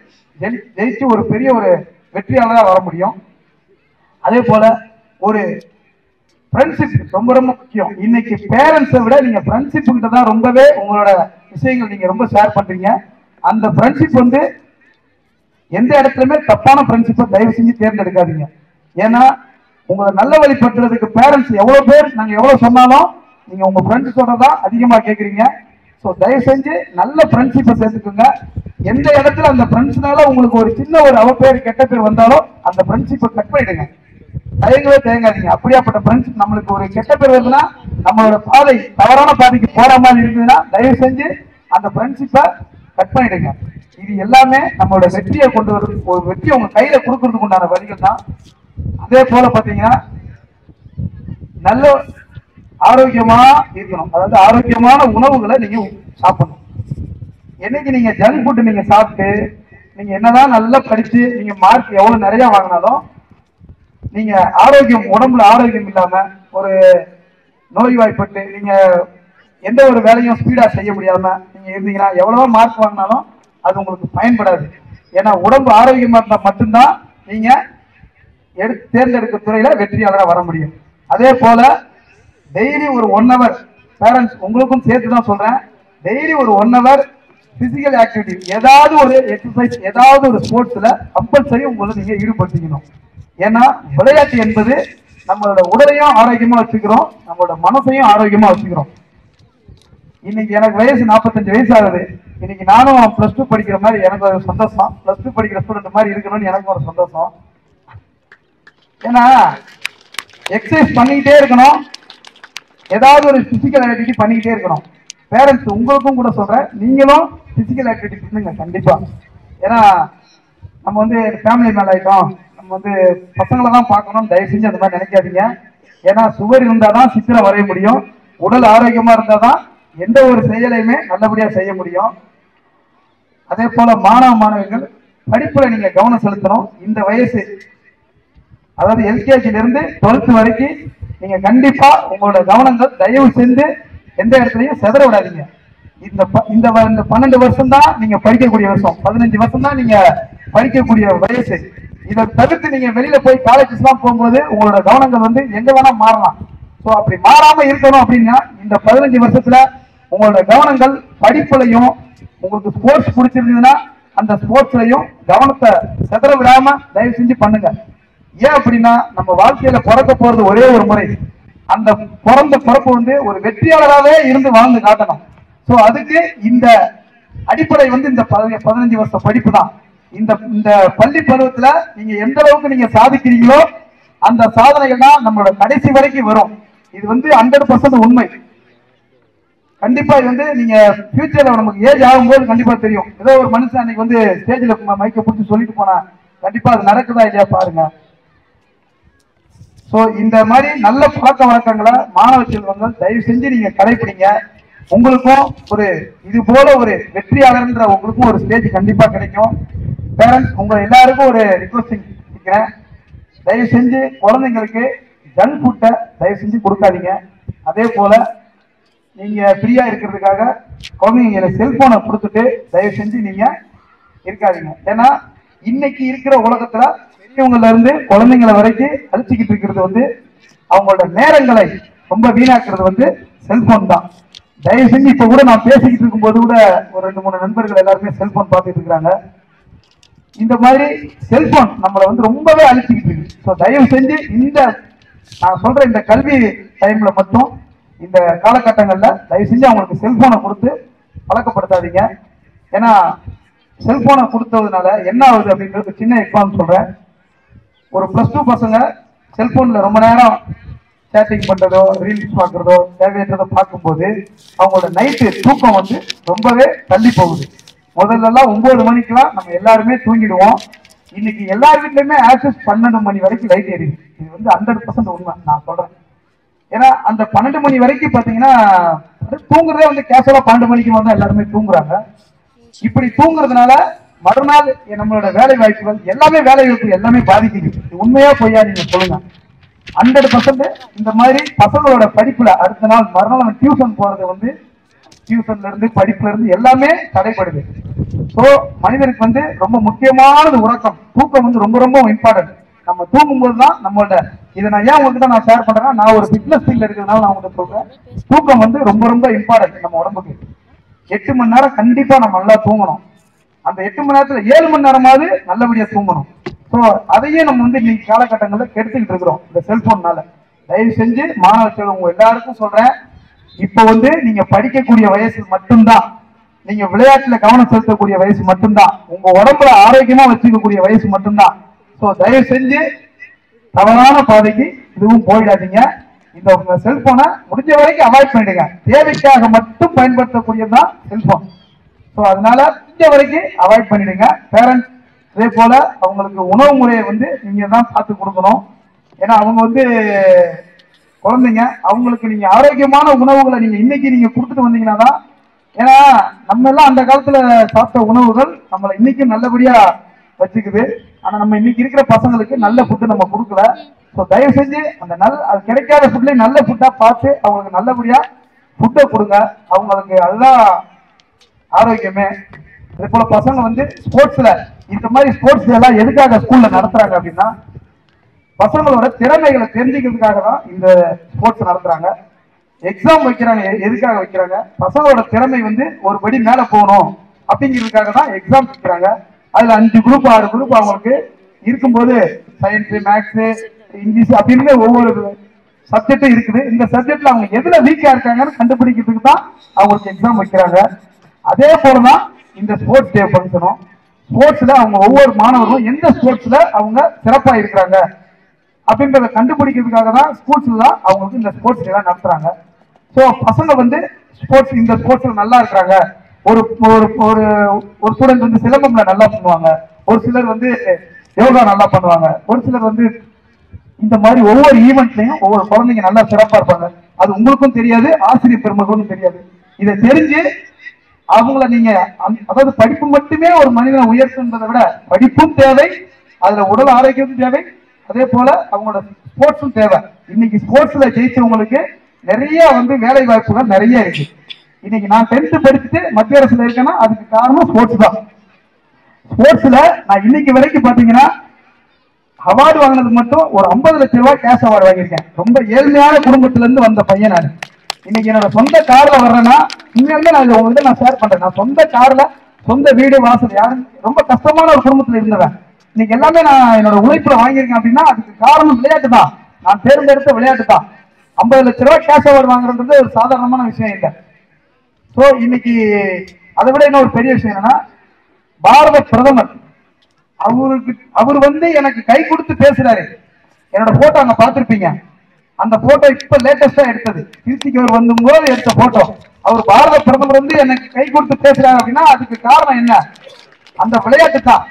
ஜெயிச்சு ஒரு பெரிய ஒரு வெற்றியாளராக வர முடியும். அதே போல ஒரு ஃப்ரெண்ட்ஷிப் ரொம்ப ரொம்ப முக்கியம். இன்னைக்கு பேரண்ட்ஸை விட நீங்க ஃப்ரெண்ட்ஷிப் கிட்ட தான் ரொம்பவே உங்களோட விஷயங்கள் நீங்க ரொம்ப ஷேர் பண்றீங்க. அந்த ஃப்ரெண்ட்ஷிப் வந்து எந்த இடத்துலயுமே தப்பான ஃப்ரெண்ட்ஷிப்பை தயவு செஞ்சு தேர்ந்தெடுக்காதீங்க. ஏன்னா உங்களை நல்ல வழிபடுறதுக்கு பேரண்ட்ஸ் எவ்வளவு பேர் நாங்க எவ்வளவு சொன்னாலும் நீங்க உங்க ஃப்ரெண்ட்ஸ் சொல்றதான் அதிகமா கேட்குறீங்க. ஸோ தயவு செஞ்சு நல்ல ஃப்ரெண்ட்ஷிப்பை சேர்த்துக்கோங்க. எந்த இடத்துல அந்த ஃப்ரெண்ட்ஸ்னால உங்களுக்கு ஒரு சின்ன ஒரு அவப்பேர் கெட்ட பேர் வந்தாலும் அந்த ஃப்ரெண்ட்ஷிப்பை கட் பண்ணிடுங்க. தயங்கவே தேங்காதீங்க. அப்படியாப்பட்ட ஃப்ரெண்ட்ஷிப் நம்மளுக்கு ஒரு கெட்ட பேர் வருதுன்னா, நம்மளோட பாதை தவறான பாதைக்கு போற மாதிரி இருக்குதுன்னா தயவு செஞ்சு அந்த ஃப்ரெண்ட்ஷிப்பை கட் பண்ணிடுங்க. இது எல்லாமே நம்மளோட வெற்றியை கொண்டு வருது. ஒரு வெற்றி உங்க கையில கொடுக்கறதுக்கு உண்டான வழிகள் தான். அதே போல பாத்தீங்கன்னா நல்ல ஆரோக்கியமா இருக்கணும். அதாவது ஆரோக்கியமான உணவுகளை நீங்க சாப்பிடணும். என்னைக்கு நீங்க ஜங்க் ஃபுட் நீங்க சாப்பிட்டு நீங்க என்னதான் நல்லா படிச்சு நீங்க மார்க் எவ்வளவு நிறைய வாங்கினாலும் நீங்க ஆரோக்கியம் உடம்புல ஆரோக்கியம் இல்லாம ஒரு நோய்வாய்ப்பட்டு நீங்க எந்த ஒரு வேலையும் ஸ்பீடா செய்ய முடியாம நீங்க இருந்தீங்கன்னா எவ்வளவோ மார்க் வாங்கினாலும் அது உங்களுக்கு பயன்படாது. ஏன்னா உடம்பு ஆரோக்கியமா இருந்தா மட்டும்தான் நீங்க தேர்ந்தெடுக்க துறையில வெற்றியாளராக வர முடியும். அதே போல டெய்லி ஒரு 1 hour பேரண்ட்ஸ் உங்களுக்கும் சேர்த்து தான் சொல்றேன். டெய்லி ஒரு 1 hour பிசிக்கல் ஆக்டிவிட்டி, ஏதாவது ஒரு எக்ஸசைஸ், ஏதாவது ஒரு ஸ்போர்ட்ஸ்ல கம்பல்சரி உங்களை நீங்க ஈடுபடுத்திக்கணும். ஏன்னா விளையாட்டு என்பது நம்மளோட உடலையும் ஆரோக்கியமா வச்சுக்கிறோம், நம்மளோட மனசையும் ஆரோக்கியமா வச்சுக்கிறோம். இன்னைக்கு எனக்கு வயசு 45 வயசு ஆகுது. இன்னைக்கு நானும் +2 படிக்கிற மாதிரி எனக்கு ஒரு சந்தோஷம். +2 படிக்கிற ஸ்டூடெண்ட் மாதிரி இருக்கணும்னு எனக்கு ஒரு சந்தோஷம். ஏன்னா எக்ஸசைஸ் பண்ணிக்கிட்டே இருக்கணும், ஏதாவது ஒரு பிசிக்கல் ஆக்டிவிட்டி பண்ணிக்கிட்டே இருக்கணும். பேரண்ட்ஸ் உங்களுக்கும் கூட சொல்றேன், நீங்களும் பிசிக்கல் ஆக்டிவிட்டி பண்ணுங்க கண்டிப்பா. ஏன்னா நம்ம வந்து ஃபேமிலி மேல ஆயிட்டோம், நம்ம வந்து பசங்களை தான் பார்க்கணும், தயவு செஞ்சு அந்த மாதிரி நினைக்காதீங்க. ஏன்னா சுவர் இருந்தாதான் சித்திரம் வரைய முடியும். உடல் ஆரோக்கியமா இருந்தாதான் எந்த ஒரு செயலையுமே நல்லபடியா செய்ய முடியும். அதே போல மாணவ மாணவிகள் படிப்புல நீங்க கவனம் செலுத்தணும். இந்த வயசு, அதாவது எல்கேஜில இருந்து 12th வரைக்கும் நீங்க கண்டிப்பா உங்களோட கவனங்கள் தயவு செஞ்சு எந்த இடத்துலயும் செதற விடாதீங்க. இந்த 12 வருஷம் தான் நீங்க படிக்கக்கூடிய வருஷம், 15 வருஷம் தான் நீங்க படிக்கக்கூடிய வயசு. இதை தவிர்த்து நீங்க வெளியில போய் காலேஜஸ் எல்லாம் போகும்போது உங்களோட கவனங்கள் வந்து எங்க வேணா மாறலாம். ஸோ அப்படி மாறாம இருக்கணும் அப்படின்னா இந்த 15 வருஷத்துல உங்களோட கவனங்கள் படிப்புலையும், உங்களுக்கு ஸ்போர்ட்ஸ் பிடிச்சிருந்ததுன்னா அந்த ஸ்போர்ட்ஸ்லையும் கவனத்தை செதற விடாம தயவு செஞ்சு பண்ணுங்க. ஏன் அப்படின்னா நம்ம வாழ்க்கையில பிறக்க போறது ஒரே ஒரு முறை. அந்த பிறப்பு வந்து ஒரு வெற்றியாளராகவே இருந்து வாழ்ந்து காட்டணும். சோ அதுக்கு இந்த அடிப்படை வந்து இந்த 15 வருஷம் படிப்பு தான். இந்த பள்ளி பருவத்துல நீங்க எந்த அளவுக்கு நீங்க சாதிக்கிறீங்களோ அந்த சாதனைகள் தான் நம்மளோட கடைசி வரைக்கும் வரும். இது வந்து 100% உண்மை. கண்டிப்பா இது வந்து நீங்க ஃபியூச்சர்ல நமக்கு ஏஜ் ஆகும்போது கண்டிப்பா தெரியும். ஏதோ ஒரு மனுஷன் அன்னைக்கு வந்து ஸ்டேஜ்ல மைக்க பிடிச்சி சொல்லிட்டு போனா கண்டிப்பா அது நடக்குதா இல்லையா பாருங்க. சோ இந்த மாதிரி நல்ல பழக்க வழக்கங்களை மாணவ செல்வங்கள் தயவு செஞ்சு நீங்க கடைபிடிங்க. உங்களுக்கும் ஒரு இது போல ஒரு வெற்றியாளர்ன்ற உங்களுக்கும் ஒரு ஸ்டேஜ் கண்டிப்பா கிடைக்கும். பேரண்ட்ஸ் உங்க எல்லாருக்கும் ஒரு ரிக்வஸ்டிங் இருக்கிறேன், தயவு செஞ்சு குழந்தைங்களுக்கு ஜங்க் ஃபுட்டை தயவு செஞ்சு கொடுக்காதீங்க. அதே போல நீங்க ஃப்ரீயா இருக்கிறதுக்காக குழந்தைங்க செல்போனை கொடுத்துட்டு தயவு செஞ்சு நீங்க இருக்காதீங்க. ஏன்னா இன்னைக்கு இருக்கிற உலகத்துல பெரியவங்கல இருந்து குழந்தைங்களை வரைக்கும் அழிச்சுக்கிட்டு இருக்கிறது வந்து அவங்களோட நேரங்களை ரொம்ப வீணாக்குறது வந்து செல்போன் தான். தயவு செஞ்சு இப்ப கூட நான் பேசிக்கிட்டு இருக்கும்போது கூட ஒரு 2-3 நண்பர்கள் எல்லாருமே செல்போன் பார்த்துட்டு இருக்காங்க. இந்த மாதிரி செல்போன் நம்மளை வந்து ரொம்பவே அழிச்சுக்கிட்டு இருக்கு. ஸோ தயவு செஞ்சு இந்த நான் சொல்ற இந்த கல்வி டைம்ல மட்டும் இந்த காலகட்டங்கள்ல தயவு செஞ்சு அவங்களுக்கு செல்போனை கொடுத்து பழக்கப்படுத்தாதீங்க. ஏன்னா செல்போனை கொடுத்ததுனால என்ன ஆகுது அப்படின்றது சின்ன எக்ஸாம்பிள் சொல்றேன். ஒரு +2 பசங்க செல்போன்ல ரொம்ப நேரம் சேட்டிங் பண்றதோ ரீல்ஸ் பார்க்கறதோ தேவையற்றதோ பார்க்கும்போது அவங்களோட நைட்டு தூக்கம் வந்து ரொம்பவே தள்ளி போகுது. முதல்ல 9 மணிக்கெல்லாம் நம்ம எல்லாருமே தூங்கிடுவோம். இன்னைக்கு எல்லார் வீட்லயுமே ஆக்சஸ் 12 மணி வரைக்கும் லைட் எரியுது. இது வந்து 100% உண்மை நான் சொல்றேன். ஏன்னா அந்த 12 மணி வரைக்கும் பாத்தீங்கன்னா தூங்குறதே வந்து கேஷுவலா 12 மணிக்கு வந்து எல்லாருமே தூங்குறாங்க. இப்படி தூங்குறதுனால மறுநாள் நம்மளோட வேலை வாய்ப்புகள் எல்லாமே வேலை வாய்ப்பு எல்லாமே பாதிக்குது. உண்மையா பொய்யா நீங்க சொல்லுங்க. 100% இந்த மாதிரி பசங்களோட படிப்புல அடுத்த நாள் மறுநாள் டியூஷன் போறது வந்து டியூஷன்ல இருந்து படிப்புல இருந்து எல்லாமே தடைப்படுது. சோ மனிதனுக்கு வந்து ரொம்ப முக்கியமானது உறக்கம், தூக்கம் வந்து ரொம்ப ரொம்ப இம்பார்ட்டன்ட். நம்ம தூங்கும் போதுதான் நம்மளோட இதை நான் ஏன் உங்ககிட்ட நான் ஷேர் பண்றேன்னா நான் ஒரு ஃபிட்னஸ் ஃபீல்ட்ல இருக்கிறதுனால நான் உங்ககிட்ட சொல்றேன். தூக்கம் வந்து ரொம்ப ரொம்ப இம்பார்ட்டன்ட் நம்ம உடம்புக்கு. 8 மணி நேரம் கண்டிப்பா நம்ம நல்லா தூங்கணும். அந்த 8 மணி நேரத்துல 7 மணி நேரமாவது நல்லபடியா தூங்கணும். ஸோ அதையே நம்ம வந்து இன்னைக்கு காலகட்டங்களில் கெடுத்துக்கிட்டு இருக்கிறோம் இந்த செல்போன்னால. தயவு செஞ்சு மாணவ செல்வங்க எல்லாருக்கும் சொல்றேன், இப்ப வந்து நீங்க படிக்கக்கூடிய வயசு மட்டும்தான், நீங்க விளையாட்டுல கவனம் செலுத்தக்கூடிய வயசு மட்டும்தான், உங்க உடம்புல ஆரோக்கியமா வச்சுக்கக்கூடிய வயசு மட்டும்தான். ஸோ தயவு செஞ்சு தவறான பாதைக்கு இதுவும் போயிடாதீங்க. இந்த உங்க செல்போனை முடிஞ்ச வரைக்கும் அவாய்ட் பண்ணிடுங்க. தேவைக்காக மட்டும் பயன்படுத்தக்கூடியதுதான் செல்போன். ஸோ அதனால முடிஞ்ச வரைக்கும் அவாய்ட் பண்ணிடுங்க. பேரண்ட்ஸ் அதே போல அவங்களுக்கு உணவு முறையை வந்து நீங்க தான் பார்த்து கொடுக்கணும். ஏன்னா அவங்க வந்து குழந்தைங்க, அவங்களுக்கு நீங்க ஆரோக்கியமான உணவுகளை நீங்க இன்னைக்கு நீங்க கொடுத்துட்டு வந்தீங்கன்னா தான். ஏன்னா நம்ம எல்லாம் அந்த காலத்துல சாப்பிட்ட உணவுகள் நம்மளை இன்னைக்கும் நல்லபடியா வச்சுக்குது. ஆனா நம்ம இன்னைக்கு இருக்கிற பசங்களுக்கு நல்ல ஃபுட்டு நம்ம கொடுக்கல. ஸோ தயவு செஞ்சு அந்த அது கிடைக்காத ஃபுட்லயும் நல்ல ஃபுட்டா பார்த்து அவங்களுக்கு நல்லபடியா ஃபுட்டை கொடுங்க. அவங்களுக்கு அதுதான் ஆரோக்கியமே. அதே போல பசங்க வந்து ஸ்போர்ட்ஸ்ல இந்த மாதிரி ஸ்போர்ட்ஸ் எல்லாம் எதுக்காக ஸ்கூல்ல நடத்துறாங்க அப்படின்னா பசங்களோட திறமைகளை தெரிஞ்சுக்கிறதுக்காக தான் இந்த ஸ்போர்ட்ஸ் நடத்துறாங்க. எக்ஸாம் வைக்கிறாங்க. எதுக்காக வைக்கிறாங்க? பசங்களோட திறமை வந்து ஒரு படி மேல போகணும் அப்படிங்கிறதுக்காக தான் எக்ஸாம் வைக்கிறாங்க. அதுல 5 குரூப் 6 குரூப் அவங்களுக்கு இருக்கும்போது சயின்ஸ், மேத்ஸ், இங்கிலீஷ் அப்படின்னு ஒவ்வொரு சப்ஜெக்டும் இருக்குது. இந்த சப்ஜெக்ட்ல அவங்க எதுல வீக்கா இருக்காங்கன்னு கண்டுபிடிக்கிறதுக்கு தான் அவங்களுக்கு எக்ஸாம் வைக்கிறாங்க. அதே போலதான் இந்த ஸ்போர்ட்ஸ் டே ஃபங்க்ஷனும். ஸ்போர்ட்ஸ்ல அவங்க ஒவ்வொரு மாணவர்களும் எந்த ஸ்போர்ட்ஸ்ல அவங்க சிறப்பா இருக்கிறாங்க அப்படின்றத கண்டுபிடிக்கிறதுக்காக தான் ஸ்கூல்ஸ்ல தான் அவங்களுக்கு இந்த ஸ்போர்ட்ஸ் எல்லாம் நடத்துறாங்க. ஸோ பசங்க வந்து ஸ்போர்ட்ஸ் இந்த ஸ்போர்ட்ஸ்ல நல்லா இருக்கிறாங்க. ஒரு ஒரு ஒரு ஸ்டூடெண்ட் வந்து சிலம்பம்ல நல்லா பண்ணுவாங்க, ஒரு சிலர் வந்து யோகா நல்லா பண்ணுவாங்க, ஒரு சிலர் வந்து இந்த மாதிரி ஒவ்வொரு ஈவெண்ட்லயும் ஒவ்வொரு குழந்தைங்க நல்லா சிறப்பா இருப்பாங்க. அது உங்களுக்கும் தெரியாது, ஆசிரியர் பெருமகளுக்கும் தெரியாது. இதை தெரிஞ்சு அவங்கள நீங்க அதாவது படிப்பு மட்டுமே ஒரு மனிதனை உயர்த்துன்றதை விட படிப்பும் தேவை, அதுல உடல் ஆரோக்கியமும் தேவை, அதே போல அவங்களோட ஸ்போர்ட்ஸும் தேவை. இன்னைக்கு ஸ்போர்ட்ஸ்ல ஜெயிச்சவங்களுக்கு நிறைய வந்து வேலை வாய்ப்புகள் நிறைய இருக்கு. இன்னைக்கு நான் 10th படிச்சுட்டு மத்திய அரசுல இருக்கேன்னா அதுக்கு காரணம் ஸ்போர்ட்ஸ் தான். ஸ்போர்ட்ஸ்ல நான் இன்னைக்கு வரைக்கும் பாத்தீங்கன்னா அவார்டு வாங்கினதுக்கு மட்டும் ஒரு 50 லட்சம் ரூபாய் கேஷ் அவார்டு வாங்கியிருக்கேன். ரொம்ப ஏழ்மையான குடும்பத்துல இருந்து வந்த பையன் நான். இன்னைக்கு என்னோட சொந்த கார்ல வர்றேன்னா உண்மையாலுமே நான் உங்ககிட்ட நான் ஷேர் பண்றேன். நான் சொந்த கார்ல சொந்த வீடு வாசல், யாரும் ரொம்ப கஷ்டமான ஒரு குடும்பத்துல இருந்தவன். இன்னைக்கு எல்லாமே நான் என்னோட உழைப்புல வாங்கியிருக்கேன் அப்படின்னா அதுக்கு காரணம் விளையாட்டு தான். நான் தேர்ந்தெடுத்த விளையாட்டு தான். 50 லட்சம் ரூபாய் கேஷ் அவார்டு வாங்குறது ஒரு சாதாரணமான விஷயம் இல்லை. ஸோ இன்னைக்கு அதை விட இன்னொரு பெரிய விஷயம் என்னன்னா, பாரத பிரதமர் அவர் வந்து எனக்கு கை கொடுத்து பேசுறாரு. என்னோட போட்டோ அங்க பார்த்திருப்பீங்க. அந்த போட்டோ இப்ப லேட்டஸ்டா எடுத்தது, திருச்சிக்கு அவர் வந்தபோது எடுத்த போட்டோ. அவர் பாரத பிரதமர் வந்து எனக்கு கை கொடுத்து பேசுறாரு அப்படின்னா அதுக்கு காரணம் என்ன? அந்த விளையாட்டு தான்.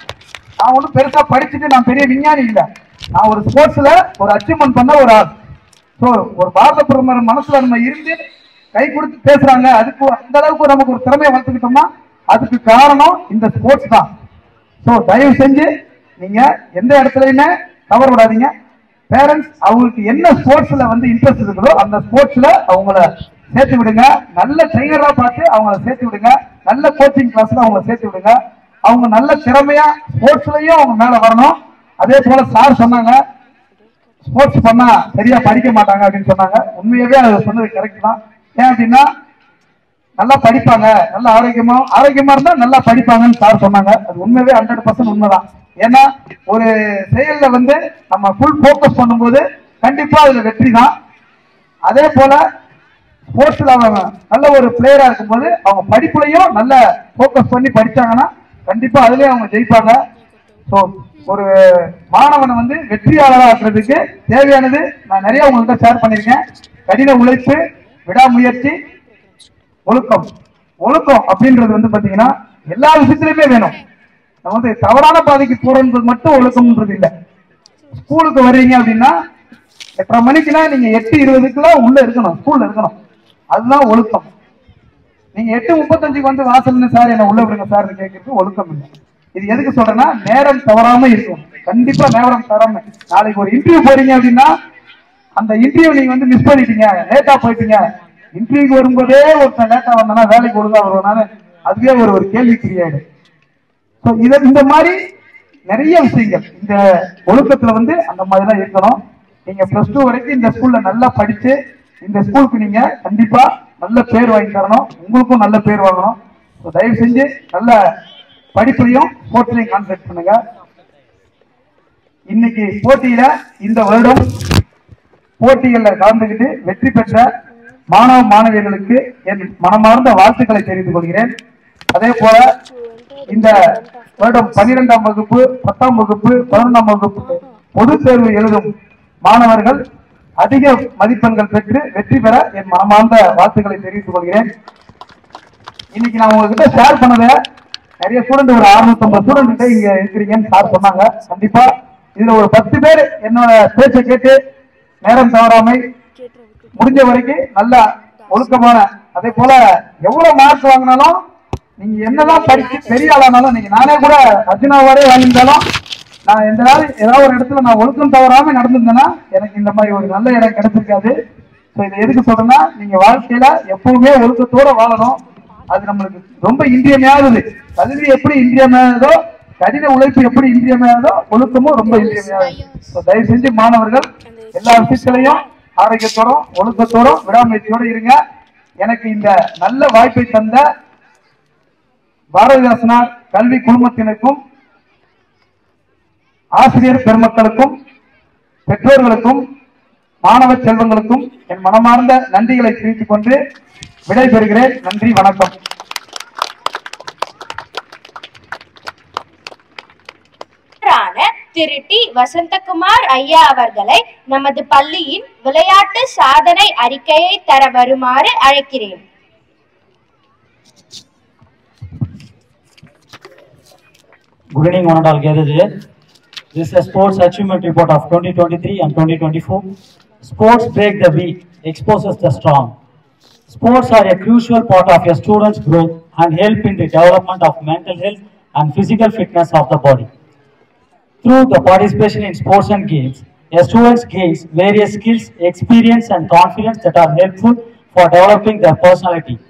நான் ஒன்றும் பெருசா படிச்சுட்டு நான் பெரிய விஞ்ஞானி இல்லை. நான் ஒரு ஸ்போர்ட்ஸ்ல ஒரு அச்சீவ்மெண்ட் பண்ண ஒரு ஆள். ஸோ ஒரு பாரத பிரதமர் மனசுல நம்ம இருந்து கை கொடுத்து பேசுறாங்க, அதுக்கு அந்த அளவுக்கு நமக்கு ஒரு திறமையை வளர்த்துக்கிட்டோம்னா அதுக்கு காரணம் இந்த ஸ்போர்ட்ஸ் தான். ஸோ தயவு செஞ்சு நீங்க எந்த இடத்துலயுமே தவறு விடாதீங்க. பேரண்ட்ஸ் அவங்களுக்கு என்ன ஸ்போர்ட்ஸ்ல வந்து இன்ட்ரெஸ்ட் இருக்குதோ அந்த ஸ்போர்ட்ஸ்ல அவங்கள சேர்த்து விடுங்க. நல்ல ட்ரைனரா பார்த்து அவங்கள சேர்த்து விடுங்க. நல்ல கோச்சிங் கிளாஸ்ல அவங்கள சேர்த்து விடுங்க. அவங்க நல்ல திறமையா ஸ்போர்ட்ஸ்லயும் அவங்க மேல வரணும். அதே போல சார் சொன்னாங்க ஸ்போர்ட்ஸ் பண்ணா சரியா படிக்க மாட்டாங்க அப்படின்னு சொன்னாங்க. உண்மையாவே அது சொன்னது கரெக்ட் தான். ஏன் அப்படின்னா நல்லா படிப்பாங்க, நல்ல ஆரோக்கியமா இருந்தா நல்லா படிப்பாங்கன்னு சார் சொன்னாங்க. அது உண்மையாவே 100% உண்மைதான். ஏன்னா ஒரு செயல்ல வந்து நம்ம ஃபுல் போக்கஸ் பண்ணும்போது கண்டிப்பா அதுல வெற்றி தான். அதே போல ஸ்போர்ட்ஸ்ல அவங்க நல்ல ஒரு பிளேயரா இருக்கும்போது அவங்க படிப்புலையும் நல்ல போக்கஸ் பண்ணி படிச்சாங்கன்னா கண்டிப்பா அதுலயே அவங்க ஜெயிப்பாங்க. ஸோ ஒரு மாணவனை வந்து வெற்றியாளராக ஆக்குறதுக்கு தேவையானது நான் நிறைய உங்கள்கிட்ட ஷேர் பண்ணியிருக்கேன். கடின உழைப்பு, விடாமுயற்சி, ஒழுக்கம். ஒழுக்கம் அப்படின்றது வந்து பாத்தீங்கன்னா எல்லா விஷயத்திலுமே வேணும். நம்ம வந்து தவறான பாதைக்கு போறது மட்டும் ஒழுக்கம்ன்றது இல்லை. ஸ்கூலுக்கு வர்றீங்க அப்படின்னா 8:30 மணிக்குன்னா நீங்க 8:20 உள்ள இருக்கணும், ஸ்கூல்ல இருக்கணும். அதுதான் ஒழுக்கம். நீங்க 8:35 வந்து வாசல்னு சார் என்ன உள்ள விடுங்க சார் கேட்கறது ஒழுக்கம் இல்லை. இது எதுக்கு சொல்றேன்னா நேரம் தவறாம இருக்கும். கண்டிப்பா நேரம் தவறாம. நாளைக்கு ஒரு இன்டர்வியூ போறீங்க அப்படின்னா அந்த இன்டர்வியூ நீங்க வந்து மிஸ் பண்ணிட்டீங்க, லேட்டா போயிட்டீங்க. இன்டர்வியூக்கு வரும்போதே ஒருத்தன் லேட்டா வந்தானா வேலைக்கு ஒழுங்கா வருவனால அதுவே ஒரு கேள்விக்குறியாயிடு. இந்த மாதிரி நிறைய விஷயங்கள் இந்த ஒழுக்கத்துல வந்து அந்த மாதிரிலாம் இருக்கணும். நீங்க +2 வரைக்கும் இந்த ஸ்கூல்ல நல்லா படிச்சு இந்த ஸ்கூலுக்கு நீங்க கண்டிப்பா நல்ல பேர் வாங்கி தரணும். உங்களுக்கும் நல்ல பேர் வாங்கணும். தயவு செஞ்சு நல்ல படிப்புலையும் ஸ்போர்ட்ஸ்லையும் கான்சென்ட்ரேட் பண்ணுங்க. இன்னைக்கு போட்டியில இந்த வருடம் போட்டிகளில் கலந்துகிட்டு வெற்றி பெற்ற மாணவ மாணவியர்களுக்கு என் மனமார்ந்த வாழ்த்துக்களை தெரிவித்துக் கொள்கிறேன். அதே போல இந்த வருடம் 12ஆம் வகுப்பு, 10ஆம் வகுப்பு, 11ஆம் வகுப்பு பொது தேர்வு எழுதும் மாணவர்கள் அதிக மதிப்பெண்கள் பெற்று வெற்றி பெற என் மனமார்ந்த வாழ்த்துக்களை தெரிவித்துக் கொள்கிறேன். இன்னைக்கு நான் உங்ககிட்ட ஷேர் பண்ணத நிறைய ஸ்டூடெண்ட் ஒரு 650 ஸ்டூடெண்ட் இங்க இருக்கிறீங்கன்னு சார் சொன்னாங்க. கண்டிப்பா இதுல ஒரு 10 பேர் என்னோட பேச்சை கேட்டு நேரம் தவறாமை முடிஞ்ச வரைக்கும் நல்ல ஒழுக்கமான, அதே போல எவ்வளவு மார்க் வாங்கினாலும் நீங்க என்னதான் படிச்சு பெரிய ஆளானாலும், நீங்க நானே கூட அர்ஜுனா அவார்டே வாங்கியிருந்தாலும் நான் எந்த நாள் ஏதாவது ஒரு இடத்துல நான் ஒழுக்கம் தவறாம நடந்திருந்தேன்னா எனக்கு இந்த மாதிரி ஒரு நல்ல இடம் கிடைச்சிருக்காது. ஸோ இதை எதுக்கு சொல்றேன்னா நீங்க வாழ்க்கையில எப்பவுமே ஒழுக்கத்தோட வாழணும். அது நம்மளுக்கு ரொம்ப இன்றியமையாதது. கல்வி எப்படி இன்றியமையாததோ, கடின உழைப்பு எப்படி இன்றியமையாதோ, ஒழுக்கமும் ரொம்ப இன்றியமையாதது. தயவு செஞ்சு மாணவர்கள் எல்லா விஷயத்திலையும் ஆரோக்கியத்தோடும் ஒழுக்கத்தோடும் விடாமுயற்சியோடு இருங்க. எனக்கு இந்த நல்ல வாய்ப்பை தந்த பாரதிதாசனார் கல்வி குழுமத்தினருக்கும், ஆசிரியர் பெருமக்களுக்கும், பெற்றோர்களுக்கும், மாணவ செல்வங்களுக்கும் என் மனமார்ந்த நன்றிகளை தெரிவித்துக் கொண்டு விடைபெறுகிறேன். நன்றி, வணக்கம். திரு டி. வசந்தகுமார் ஐயா அவர்களை நமது பள்ளியின் விளையாட்டு சாதனை அறிக்கையை தர வருமாறு அழைக்கிறேன். Good evening, one and all gathered here. This is a sports achievement report of 2023 and 2024. Sports break the weak, exposes the strong. Sports are a crucial part of a student's growth and help in the development of mental health and physical fitness of the body. Through the participation in sports and games, a student gains various skills, experience and confidence that are helpful for developing their personality.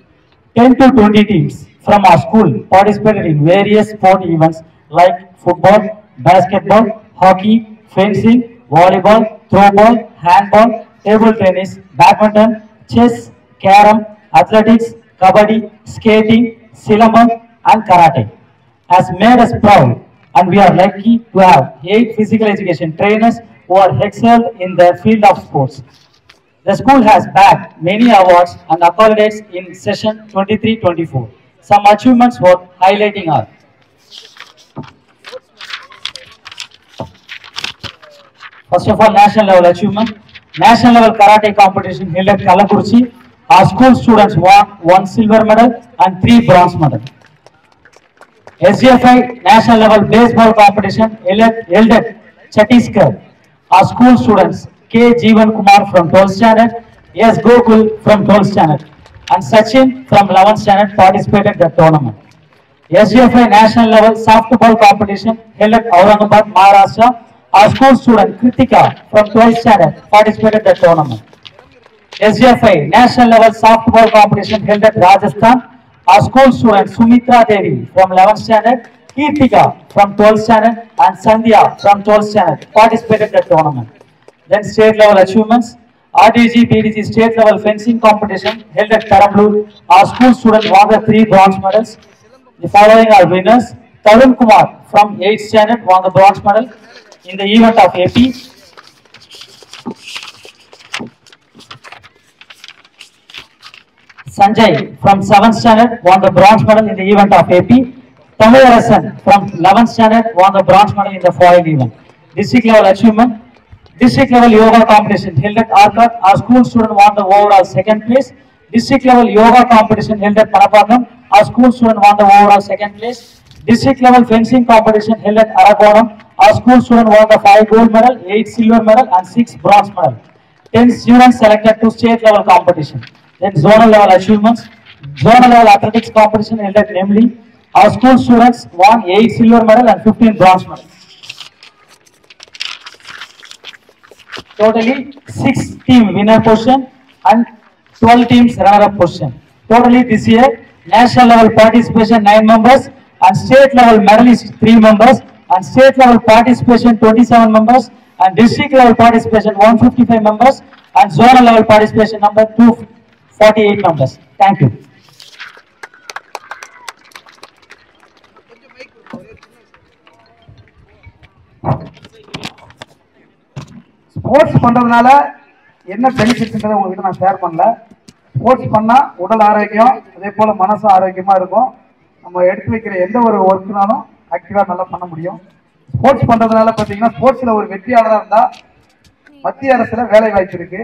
10 to 20 teams from our school participated in various sport events like football, basketball, hockey, fencing, volleyball, throwball, handball, table tennis, badminton, chess, carom, athletics, kabaddi, skating, silambam and karate. Has made us proud, and we are lucky to have 8 physical education trainers who are excelled in their field of sports. The school has bagged many awards and accolades in session 23-24. Some achievements worth highlighting are: first of all, national level achievement. National level karate competition held at Kalakurchi. Our school students won 1 silver medal and 3 bronze medals. SGFI national level baseball competition held at Chhattisgarh. Our school students K. Jeevan Kumar from 12th standard, S. Gokul from 12th standard, and Sachin from 11th standard participated in the tournament. SGFI national level softball competition held at Aurangabad, Maharashtra. Our school student Kritika from 12th standard participated in the tournament. SGFI national level softball competition held at Rajasthan. Our school student Sumitra Devi from 11th standard, Kirtika from 12th standard and Sandhya from 12th standard participated in the tournament. Then state level achievements. RDG BDG state level fencing competition held at Perambalur. Our school student won the 3 bronze medals. The following are winners. Tarun Kumar from 8th standard won the bronze medal in the event of AP. Sanjay from 7th standard won the bronze medal in the event of AP. Tamilarasan from 11th standard won the bronze medal in the following event. District level achievement. District level yoga competition held at Arcot. Our school student won the overall 2nd place. District level yoga competition held at Panapakam. Our school student won the overall 2nd place. District level fencing competition held at Arakonam. Our school student won the 5 gold medal, 8 silver medal and 6 bronze medal. 10 students selected to state level competition. Then zonal level achievements. Zonal level athletics competition held at Nemli. Our school students won 8 silver medal and 15 bronze medals. Totally 6 team winner position and 12 teams runner up position. Totally this year national level participation 9 members and state level medalist 3 members and state level participation 27 members and district level participation 155 members and zonal level participation number 248 members. Thank you. Sports பண்றதுனால என்ன பெனிஃபிட்ன்றதை உங்ககிட்ட நான் share பண்ணல. Sports பண்ணா உடல் ஆரோக்கியம், அதே போல மனசும் ஆரோக்கியமா இருக்கும். நம்ம எடுத்து வைக்கிற எந்த ஒரு ஒர்க்னாலும் ஆக்டிவா நல்லா பண்ண முடியும். ஸ்போர்ட்ஸ் பண்றதுனால பாத்தீங்கன்னா ஸ்போர்ட்ஸ்ல ஒரு வெற்றியாளராக இருந்தா மத்திய அரசுல வேலை வாய்ப்பு இருக்கு,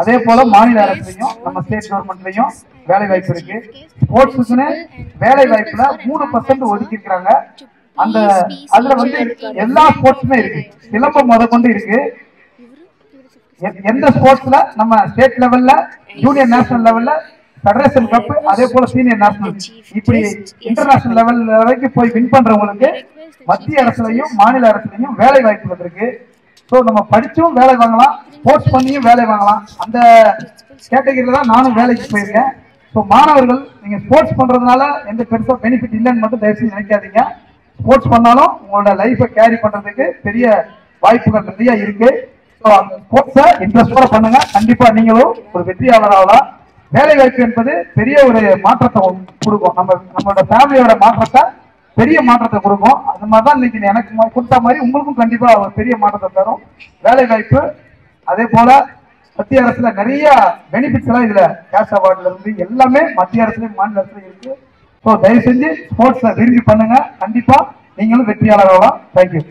அதே போல மாநில அரசுலையும் நம்ம ஸ்டேட் கவர்மெண்ட்லயும் வேலை வாய்ப்பு இருக்கு. ஸ்போர்ட்ஸுக்குன்னு வேலை வாய்ப்புல 3% ஒதுக்கி இருக்காங்க. அந்த அதுல வந்து எல்லா ஸ்போர்ட்ஸுமே இருக்கு, சிலம்பம் முத கொண்டு இருக்கு. எந்த ஸ்போர்ட்ஸ்ல நம்ம ஸ்டேட் லெவல்ல, ஜூனியர் நேஷனல் லெவல்ல, ஃபெடரேஷன் கப், அதே போல சீனியர் நேஷனல், இப்படி இன்டர்நேஷனல் லெவல் வரைக்கும் போய் வின் பண்றவங்களுக்கு மத்திய அரசுலையும் மாநில அரசுலையும் வேலை வாய்ப்புகள் இருக்கு. ஸோ நம்ம படிச்சும் வேலை வாங்கலாம், ஸ்போர்ட்ஸ் பண்ணியும் வேலை வாங்கலாம். அந்த கேட்டகரியில தான் நானும் வேலைக்கு போயிருக்கேன். ஸோ மாணவர்கள் நீங்க ஸ்போர்ட்ஸ் பண்றதுனால எந்த பெருசா பெனிஃபிட் இல்லைன்னு மட்டும் தயவுசெய்து நினைக்காதீங்க. ஸ்போர்ட்ஸ் பண்ணாலும் உங்களோட லைஃபை கேரி பண்றதுக்கு பெரிய வாய்ப்புகள் நிறைய இருக்கு. ஸோ அந்த ஸ்போர்ட்ஸை இன்ட்ரெஸ்டோட பண்ணுங்க, கண்டிப்பா நீங்களும் ஒரு வெற்றியாளர் ஆகலாம். வேலை வாய்ப்பு என்பது பெரிய ஒரு மாற்றத்தை கொடுக்கும், நம்மளோட ஃபேமிலியோட மாற்றத்தை, பெரிய மாற்றத்தை கொடுக்கும். அது மாதிரி தான் இன்னைக்கு எனக்கு கொடுத்த மாதிரி உங்களுக்கும் கண்டிப்பா ஒரு பெரிய மாற்றத்தை தரும் வேலை வாய்ப்பு. அதே போல மத்திய அரசுல நிறைய பெனிஃபிட்ஸ் எல்லாம் இதுல கேஷ் அவார்ட்ல இருந்து எல்லாமே மத்திய அரசுலயும் மாநில அரசுலயும் இருக்கு. ஸோ தயவு செஞ்சு ஸ்போர்ட்ஸை விரும்பி பண்ணுங்க, கண்டிப்பா நீங்களும் வெற்றியாளர் ஆகலாம். தேங்க்யூ.